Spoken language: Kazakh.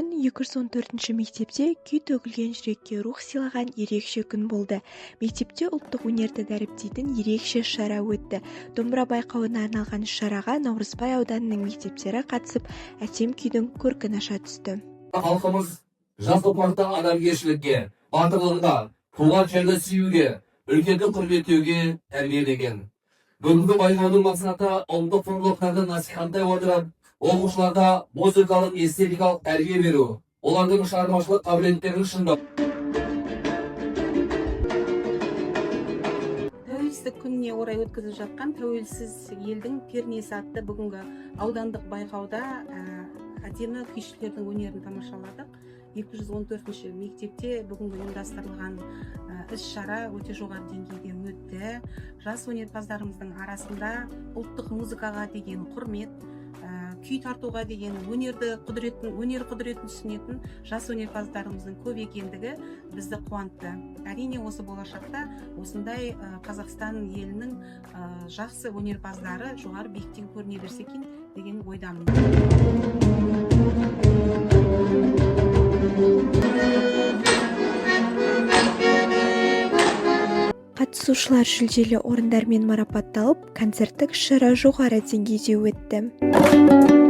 214 мектепте күй төгілген жүрекке рух сыйлаған ерекше күн болды. Мектепте ұлттық өнерді дәріптейтін ерекше шара өтті. Домбыра байқауына арналған шараға Наурызбай ауданының мектептері қатысып, әсем күйдің көркін аша түсті. Халқымыз жас ұрпақты адамгершілікке, батырлығына, туған жерді сүюге, үлкенді құрметтеуге тәрбиелеген. Бүгінгі байқаудың мақсаты ұлттық құндылықтарды насихаттай отырып, оқушыларға музыкалық эстетикалық тәрбие беру, олардың шығармашылық қабілеттерін шыңдау. Тәуелсіздік күніне орай өткізіп жатқан тәуелсіз елдің пернесі атты бүгінгі аудандық байқауда әдемі күйшілердің өнерін тамашаладық. 214 мектепте бүгінгі ұйымдастырылған іс-шара өте жоғары деңгейде өтті. Жас өнерпаздарымыздың арасында ұлттық музыкаға деген құрмет, күй тартуға деген өнер құдіретін түсінетін жас өнерпаздарымыздың көп екендігі бізді қуантты. Әрине осы болашақта осындай Қазақстан елінің жақсы өнерпаздары жоғары биіктен көріне берсе екен деген ойдамын. Қатысушылар жүлделі орындармен марапатталып, концерттік шара жоғары деңгейде өтті.